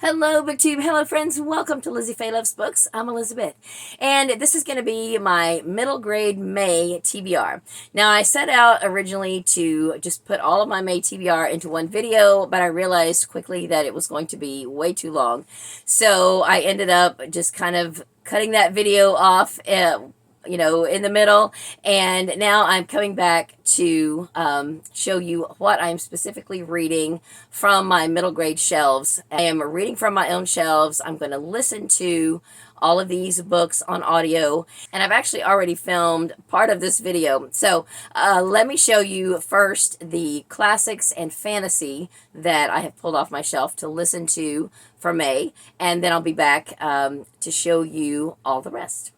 Hello, BookTube. Hello, friends. Welcome to LizziefayeLovesBooks. I'm Elizabeth, and this is going to be my middle grade May TBR. Now, I set out originally to just put all of my May TBR into one video, but I realized quickly that it was going to be way too long. So I ended up just kind of cutting that video off, in the middle, and now I'm coming back to show you what I'm specifically reading from my middle grade shelves. I am reading from my own shelves. I'm going to listen to all of these books on audio, and I've actually already filmed part of this video. So let me show you first the classics and fantasy that I have pulled off my shelf to listen to for May, and then I'll be back to show you all the rest.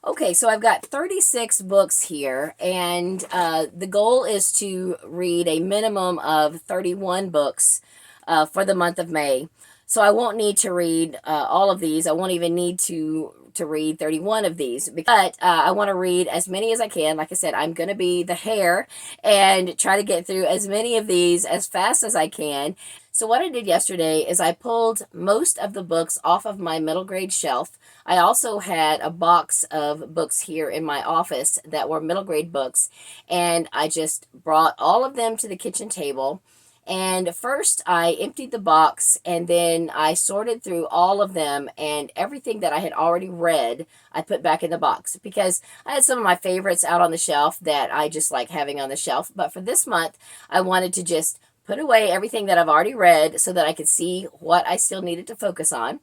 Okay, so I've got 36 books here, and the goal is to read a minimum of 31 books for the month of May. So I won't need to read all of these. I won't even need to read 31 of these. But I want to read as many as I can. Like I said, I'm going to be the hare and try to get through as many of these as fast as I can. So what I did yesterday is I pulled most of the books off of my middle grade shelf. I also had a box of books here in my office that were middle grade books, and I just brought all of them to the kitchen table. And first I emptied the box, and then I sorted through all of them, and everything that I had already read I put back in the box, because I had some of my favorites out on the shelf that I just like having on the shelf. But for this month, I wanted to just put away everything that I've already read so that I could see what I still needed to focus on.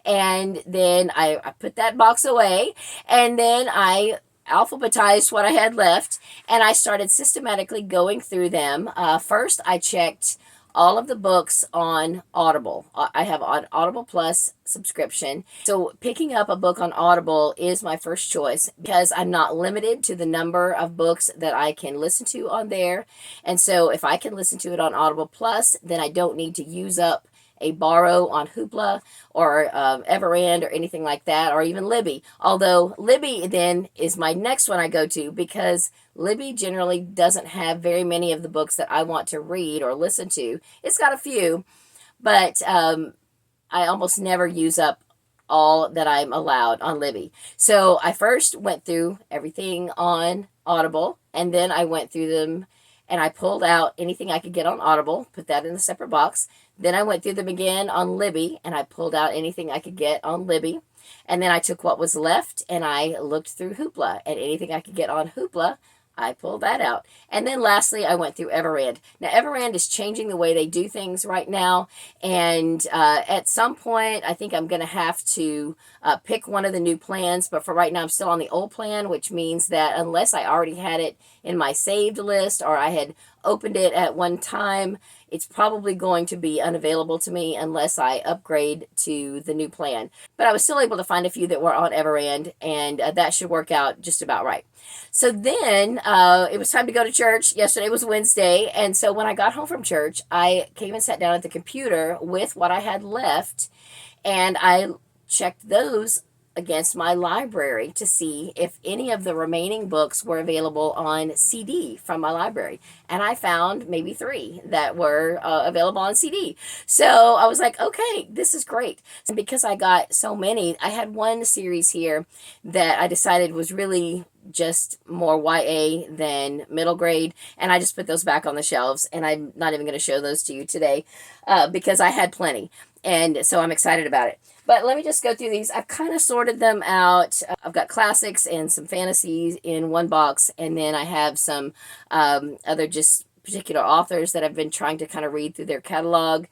And then I put that box away, and then I alphabetized what I had left, and I started systematically going through them. First, I checked all of the books on Audible. I have an Audible Plus subscription. So picking up a book on Audible is my first choice because I'm not limited to the number of books that I can listen to on there. And so if I can listen to it on Audible Plus, then I don't need to use up a borrow on Hoopla or Everand or anything like that, or even Libby. Although Libby then is my next one I go to, because Libby generally doesn't have very many of the books that I want to read or listen to. It's got a few, but I almost never use up all that I'm allowed on Libby. So I first went through everything on Audible, and then I went through them and I pulled out anything I could get on Audible, put that in a separate box. Then I went through them again on Libby, and I pulled out anything I could get on Libby. And then I took what was left, and I looked through Hoopla, and anything I could get on Hoopla, I pulled that out. And then lastly, I went through Everand. Now, Everand is changing the way they do things right now, and at some point, I think I'm going to have to pick one of the new plans, but for right now, I'm still on the old plan, which means that unless I already had it in my saved list or I had opened it at one time, it's probably going to be unavailable to me unless I upgrade to the new plan. But I was still able to find a few that were on Everand, and that should work out just about right. So then it was time to go to church. Yesterday was Wednesday, and so when I got home from church, I came and sat down at the computer with what I had left, and I checked those against my library to see if any of the remaining books were available on CD from my library. And I found maybe 3 that were available on CD. So I was like, okay, this is great. And because I got so many, I had one series here that I decided was really just more YA than middle grade, and I just put those back on the shelves, and I'm not even going to show those to you today because I had plenty, and so I'm excited about it. But let me just go through these. I've kind of sorted them out. I've got classics and some fantasies in one box, and then I have some other just particular authors that I've been trying to kind of read through their catalog,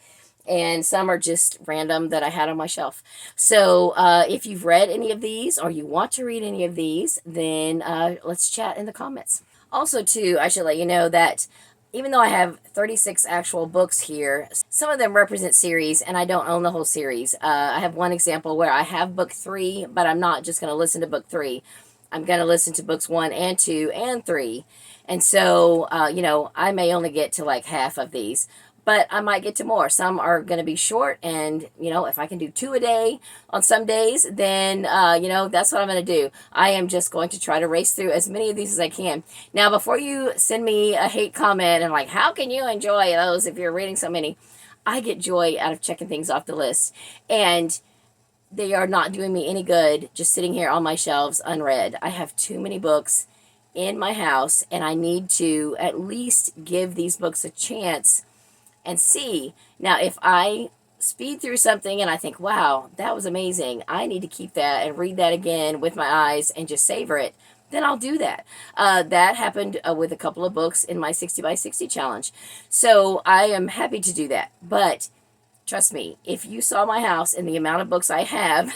and some are just random that I had on my shelf. So if you've read any of these or you want to read any of these, then let's chat in the comments. Also, too, I should let you know that even though I have 36 actual books here, some of them represent series, and I don't own the whole series. I have one example where I have book 3, but I'm not just going to listen to book 3. I'm going to listen to books 1 and 2 and 3. And so, I may only get to like half of these, but I might get to more. Some are going to be short, and, if I can do 2 a day on some days, then, that's what I'm going to do. I am just going to try to race through as many of these as I can. Now, before you send me a hate comment and like, how can you enjoy those if you're reading so many? I get joy out of checking things off the list. And they are not doing me any good just sitting here on my shelves unread. I have too many books in my house, and I need to at least give these books a chance and see. Now, if I speed through something and I think, wow, that was amazing, I need to keep that and read that again with my eyes and just savor it, then I'll do that. That happened with a couple of books in my 60 by 60 challenge. So I am happy to do that. But trust me, if you saw my house and the amount of books I have,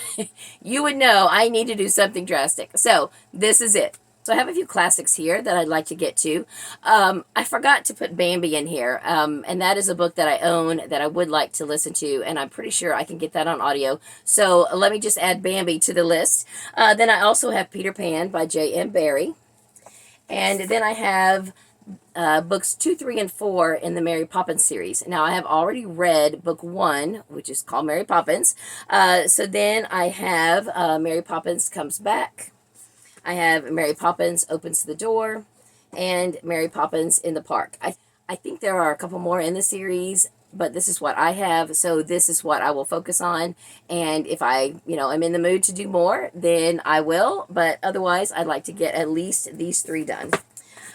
you would know I need to do something drastic. So this is it. So I have a few classics here that I'd like to get to. I forgot to put Bambi in here, and that is a book that I own that I would like to listen to, and I'm pretty sure I can get that on audio. So let me just add Bambi to the list. Then I also have Peter Pan by J.M. Barrie. And then I have books 2, 3, and 4 in the Mary Poppins series. Now, I have already read book 1, which is called Mary Poppins. So then I have Mary Poppins Comes Back. I have Mary Poppins Opens the Door, and Mary Poppins in the Park. I think there are a couple more in the series, but this is what I have, so this is what I will focus on. And if I, am in the mood to do more, then I will. But otherwise, I'd like to get at least these 3 done.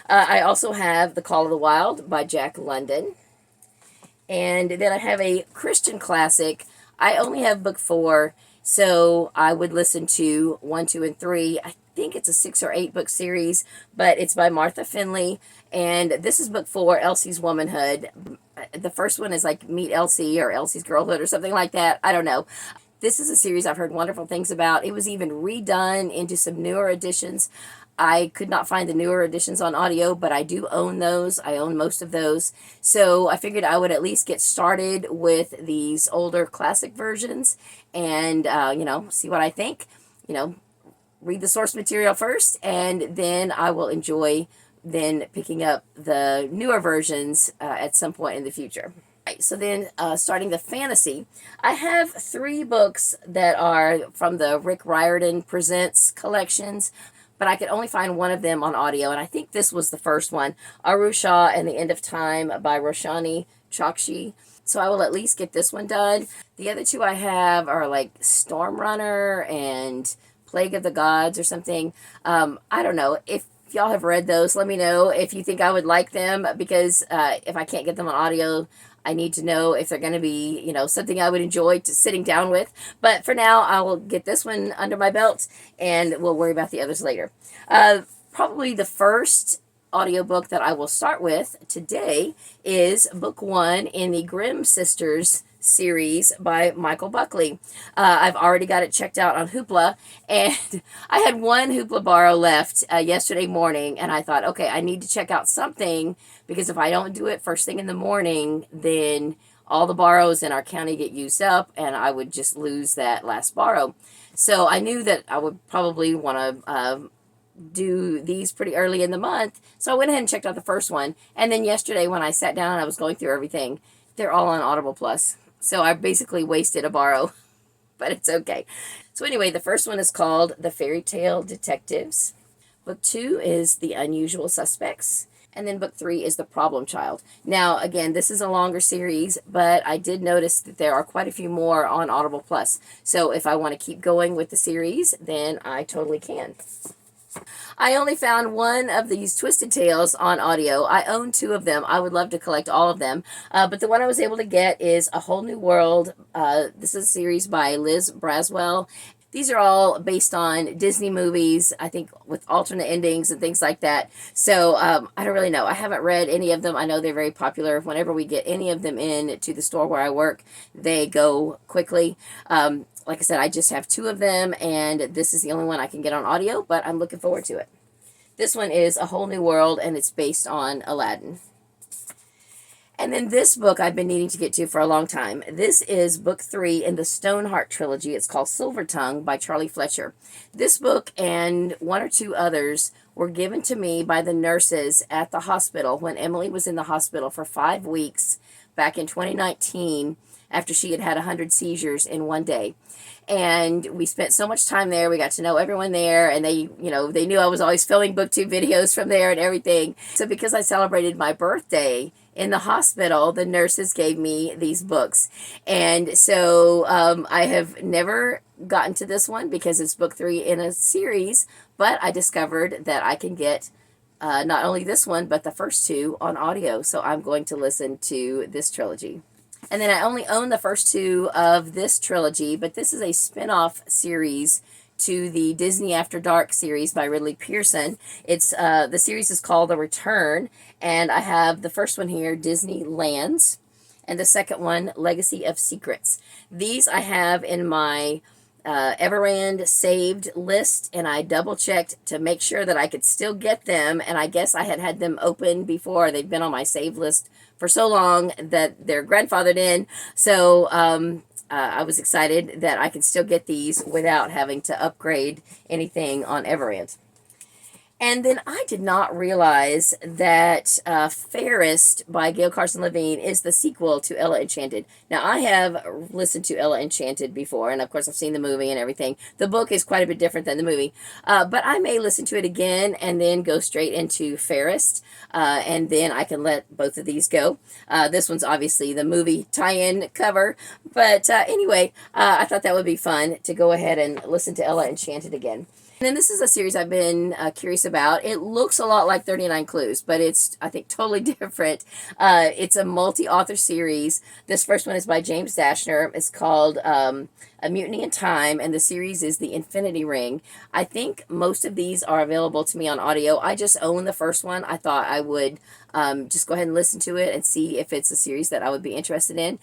I also have The Call of the Wild by Jack London. And then I have a Christian classic. I only have book 4, so I would listen to 1, 2, and 3. I think it's a 6 or 8 book series, but it's by Martha Finley. And this is book 4, Elsie's Womanhood. The first one is like Meet Elsie or Elsie's Girlhood or something like that. I don't know. This is a series I've heard wonderful things about. It was even redone into some newer editions. I could not find the newer editions on audio, but I do own those. I own most of those. So I figured I would at least get started with these older classic versions and, see what I think. Read the source material first, and then I will enjoy then picking up the newer versions at some point in the future. Right, so then starting the fantasy, I have 3 books that are from the Rick Riordan Presents collections, but I could only find one of them on audio, and I think this was the first one, Arusha and the End of Time by Roshani Chokshi. So I will at least get this one done. The other 2 I have are like Storm Runner and Plague of the Gods or something. I don't know. If y'all have read those, let me know if you think I would like them, because if I can't get them on audio, I need to know if they're going to be, something I would enjoy sitting down with. But for now, I will get this one under my belt, and we'll worry about the others later. Probably the first audiobook that I will start with today is book 1 in the Grimm Sisters series by Michael Buckley. I've already got it checked out on Hoopla, and I had one Hoopla borrow left yesterday morning, and I thought, okay, I need to check out something, because if I don't do it first thing in the morning, then all the borrows in our county get used up, and I would just lose that last borrow. So I knew that I would probably want to do these pretty early in the month, so I went ahead and checked out the first one. And then yesterday when I sat down and I was going through everything, they're all on Audible Plus. So I basically wasted a borrow, but it's okay. So anyway, the first one is called The Fairy Tale Detectives. Book 2 is The Unusual Suspects. And then book 3 is The Problem Child. Now, again, this is a longer series, but I did notice that there are quite a few more on Audible Plus. So if I want to keep going with the series, then I totally can. I only found one of these Twisted Tales on audio. I own 2 of them. I would love to collect all of them. But the one I was able to get is A Whole New World. This is a series by Liz Braswell. These are all based on Disney movies, I think, with alternate endings and things like that. So I don't really know. I haven't read any of them. I know they're very popular. Whenever we get any of them in to the store where I work, they go quickly. Like I said, I just have 2 of them, and this is the only one I can get on audio, but I'm looking forward to it. This one is A Whole New World, and it's based on Aladdin. And then this book I've been needing to get to for a long time. This is book 3 in the Stoneheart trilogy. It's called Silver Tongue by Charlie Fletcher. This book and 1 or 2 others were given to me by the nurses at the hospital when Emily was in the hospital for 5 weeks back in 2019 after she had 100 seizures in one day. And we spent so much time there. We got to know everyone there, and they knew I was always filming BookTube videos from there and everything. So because I celebrated my birthday in the hospital, the nurses gave me these books. And so I have never gotten to this one because it's book 3 in a series, but I discovered that I can get not only this one, but the first 2 on audio. So I'm going to listen to this trilogy. And then I only own the first 2 of this trilogy, but this is a spin-off series to the Disney After Dark series by Ridley Pearson. It's the series is called The Return, and I have the first one here, Disney Lands, and the second one, Legacy of Secrets. These I have in my Everand saved list, and I double checked to make sure that I could still get them, and I guess I had them open before. They've been on my save list for so long that they're grandfathered in, so I was excited that I could still get these without having to upgrade anything on Everand. And then I did not realize that Fairest by Gail Carson Levine is the sequel to Ella Enchanted. Now, I have listened to Ella Enchanted before, and of course I've seen the movie and everything. The book is quite a bit different than the movie. But I may listen to it again and then go straight into Fairest, and then I can let both of these go. This one's obviously the movie tie-in cover. But anyway, I thought that would be fun to go ahead and listen to Ella Enchanted again. And then this is a series I've been curious about. It looks a lot like 39 Clues, but it's, I think, totally different. It's a multi-author series. This first one is by James Dashner. It's called A Mutiny in Time, and the series is The Infinity Ring. I think most of these are available to me on audio. I just own the first one. I thought I would just go ahead and listen to it and see if it's a series that I would be interested in.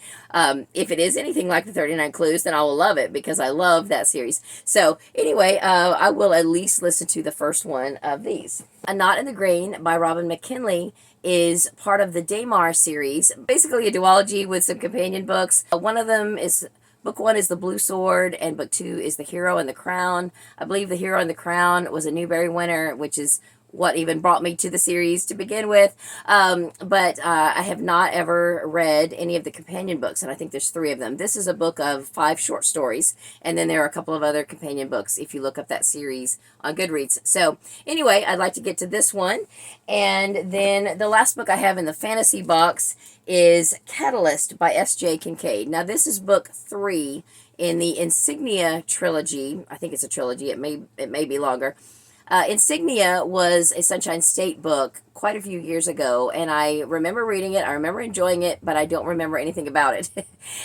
If it is anything like the 39 Clues, then I will love it because I love that series. So anyway, I will at least listen to the first one of these. A Knot in the Grain by Robin McKinley is part of the Damar series, basically a duology with some companion books. One of them is Book 1 is The Blue Sword, and Book 2 is The Hero and the Crown. I believe The Hero and the Crown was a Newbery winner, which is what even brought me to the series to begin with. But I have not ever read any of the companion books, and I think there's 3 of them. This is a book of 5 short stories, and then there are a couple of other companion books if you look up that series on Goodreads. So anyway, I'd like to get to this one. And then the last book I have in the fantasy box is Catalyst by S.J. Kincaid. Now this is book 3 in the Insignia trilogy. I think it's a trilogy. It may be longer. Insignia was a Sunshine State book quite a few years ago, and I remember reading it. I remember enjoying it, but I don't remember anything about it.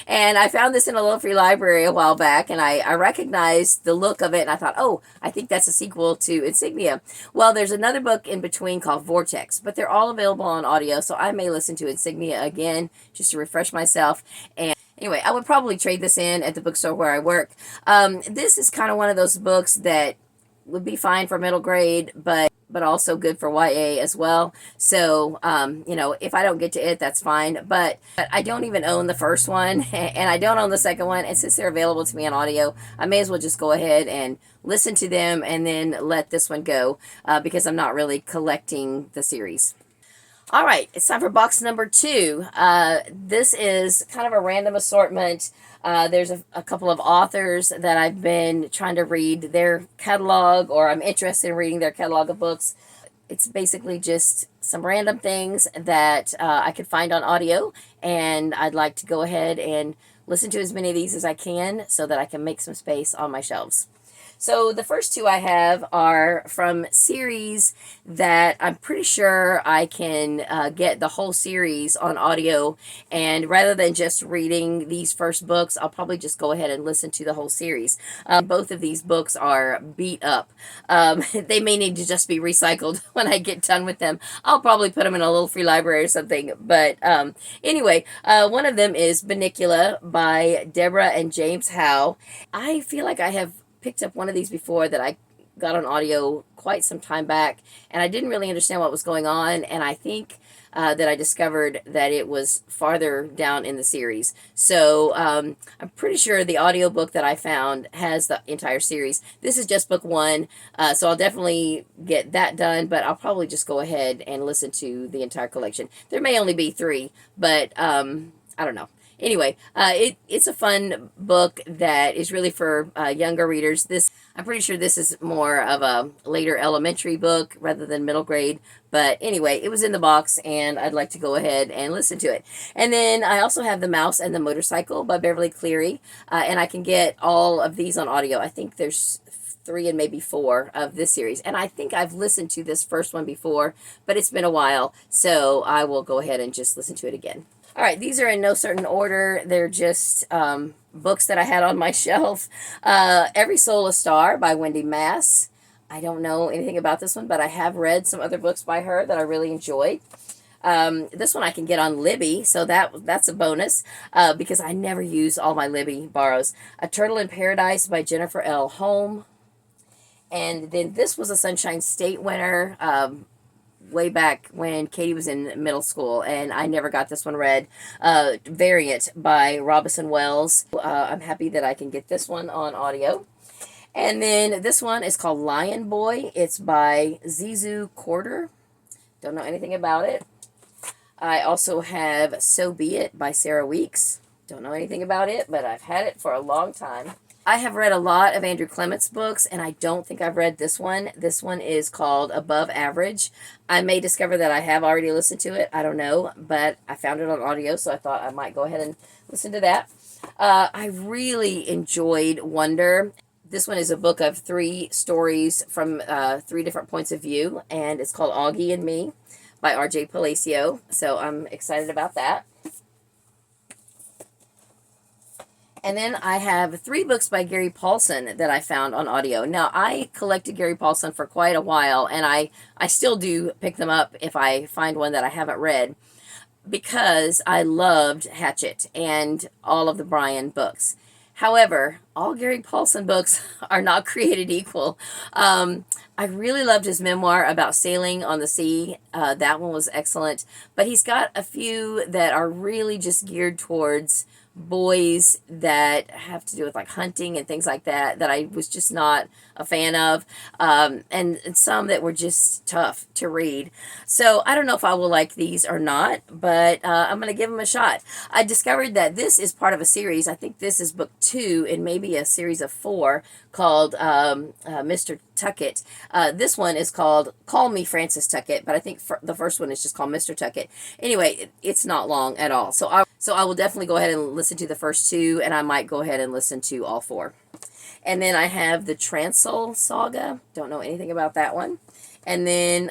And I found this in a little free library a while back, and I recognized the look of it, and I thought, oh, I think that's a sequel to Insignia. Well, there's another book in between called Vortex, but they're all available on audio, so I may listen to Insignia again just to refresh myself. And anyway, I would probably trade this in at the bookstore where I work. This is kind of one of those books that would be fine for middle grade, but also good for YA as well. So, you know, if I don't get to it, that's fine. But I don't even own the first one, and I don't own the second one. And since they're available to me on audio, I may as well just go ahead and listen to them and then let this one go because I'm not really collecting the series. All right, it's time for box number 2. This is kind of a random assortment. There's a couple of authors that I've been trying to read their catalog, or I'm interested in reading their catalog of books. It's basically just some random things that I could find on audio, and I'd like to go ahead and listen to as many of these as I can so that I can make some space on my shelves. So the first 2 I have are from series that I'm pretty sure I can get the whole series on audio. And rather than just reading these first books, I'll probably just go ahead and listen to the whole series. Both of these books are beat up. They may need to just be recycled when I get done with them. I'll probably put them in a little free library or something. But anyway, one of them is Bunnicula by Deborah and James Howe. I feel like I have picked up one of these before that I got on audio quite some time back, and I didn't really understand what was going on, and I think that I discovered that it was farther down in the series. So I'm pretty sure the audiobook that I found has the entire series. This is just book 1, so I'll definitely get that done, but I'll probably just go ahead and listen to the entire collection. There may only be 3, but I don't know. Anyway, it's a fun book that is really for younger readers. I'm pretty sure this is more of a later elementary book rather than middle grade. But anyway, it was in the box, and I'd like to go ahead and listen to it. And then I also have The Mouse and the Motorcycle by Beverly Cleary, and I can get all of these on audio. I think there's 3 and maybe 4 of this series, and I think I've listened to this first one before, but it's been a while, so I will go ahead and just listen to it again. All right, these are in no certain order. They're just books that I had on my shelf. Every Soul a Star by Wendy Mass. I don't know anything about this one, but I have read some other books by her that I really enjoyed. This one I can get on Libby, so that's a bonus because I never use all my Libby borrows. A Turtle in Paradise by Jennifer L. Holm. And then this was a Sunshine State winner way back when Katie was in middle school, and I never got this one read. Variant by Robinson Wells. I'm happy that I can get this one on audio. And then this one is called Lion Boy. It's by Zizu Corder. Don't know anything about it. I also have So Be It by Sarah Weeks. Don't know anything about it, but I've had it for a long time. I have read a lot of Andrew Clement's books, and I don't think I've read this one. This one is called Above Average. I may discover that I have already listened to it. I don't know, but I found it on audio, so I thought I might go ahead and listen to that. I really enjoyed Wonder. This one is a book of 3 stories from 3 different points of view, and it's called Augie and Me by R.J. Palacio, so I'm excited about that. And then I have 3 books by Gary Paulson that I found on audio. Now, I collected Gary Paulson for quite a while, and I still do pick them up if I find one that I haven't read, because I loved Hatchet and all of the Brian books. However, all Gary Paulson books are not created equal. I really loved his memoir about sailing on the sea. That one was excellent. But he's got a few that are really just geared towards boys that have to do with like hunting and things like that I was just not a fan of, and some that were just tough to read. So I don't know if I will like these or not, but I'm going to give them a shot. I discovered that this is part of a series. I think this is book 2 in maybe a series of 4 called Mr. Tuckett. This one is called Call Me Francis Tuckett, but I think the first one is just called Mr. Tuckett. Anyway, it's not long at all. So I will definitely go ahead and listen to the first 2, and I might go ahead and listen to all 4. And then I have the Transil Saga. Don't know anything about that one. And then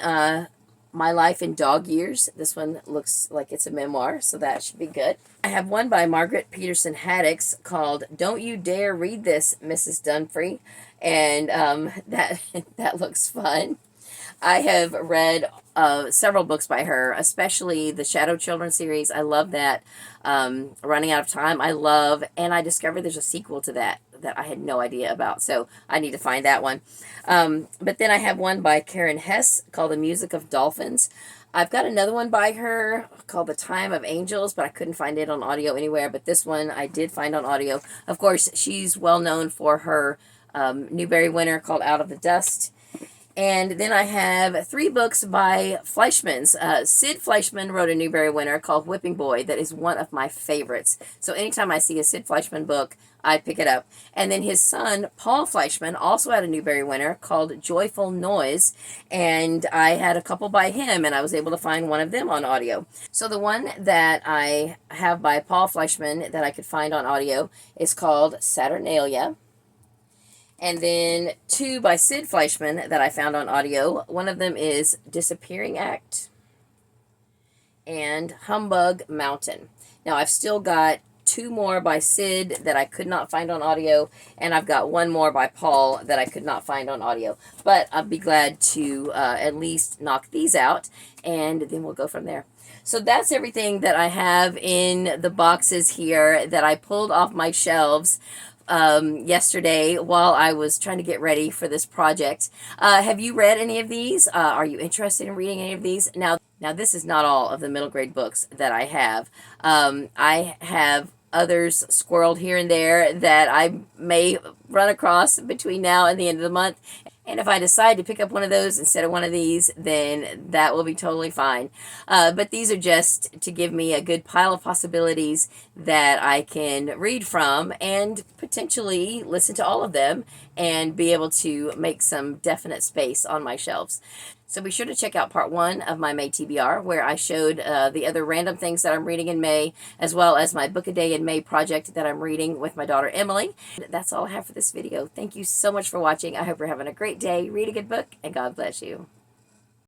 My Life in Dog Years. This one looks like it's a memoir, so that should be good. I have one by Margaret Peterson Haddix called Don't You Dare Read This, Mrs. Dunphy. And that looks fun. I have read several books by her, especially the Shadow Children series. I love that. Running Out of Time, I love. And I discovered there's a sequel to that I had no idea about. So I need to find that one. But then I have one by Karen Hess called The Music of Dolphins. I've got another one by her called The Time of Angels, but I couldn't find it on audio anywhere. But this one I did find on audio. Of course, she's well known for her Newbery winner called Out of the Dust. And then I have 3 books by Fleischman's. Sid Fleischman wrote a Newbery winner called Whipping Boy that is one of my favorites. So anytime I see a Sid Fleischman book, I pick it up. And then his son, Paul Fleischman, also had a Newbery winner called Joyful Noise. And I had a couple by him, and I was able to find one of them on audio. So the one that I have by Paul Fleischman that I could find on audio is called Saturnalia. And then 2 by Sid Fleischman that I found on audio. One of them is Disappearing Act and Humbug Mountain. Now, I've still got 2 more by Sid that I could not find on audio, and I've got 1 more by Paul that I could not find on audio. But I'll be glad to at least knock these out, and then we'll go from there. So that's everything that I have in the boxes here that I pulled off my shelves yesterday while I was trying to get ready for this project. Have you read any of these? Are you interested in reading any of these? Now this is not all of the middle grade books that I have. I have others squirreled here and there that I may run across between now and the end of the month. And if I decide to pick up one of those instead of one of these, then that will be totally fine. But these are just to give me a good pile of possibilities that I can read from and potentially listen to all of them and be able to make some definite space on my shelves. So be sure to check out part 1 of my May TBR, where I showed the other random things that I'm reading in May, as well as my Book a Day in May project that I'm reading with my daughter Emily. That's all I have for this video. Thank you so much for watching. I hope you're having a great day. Read a good book, and God bless you.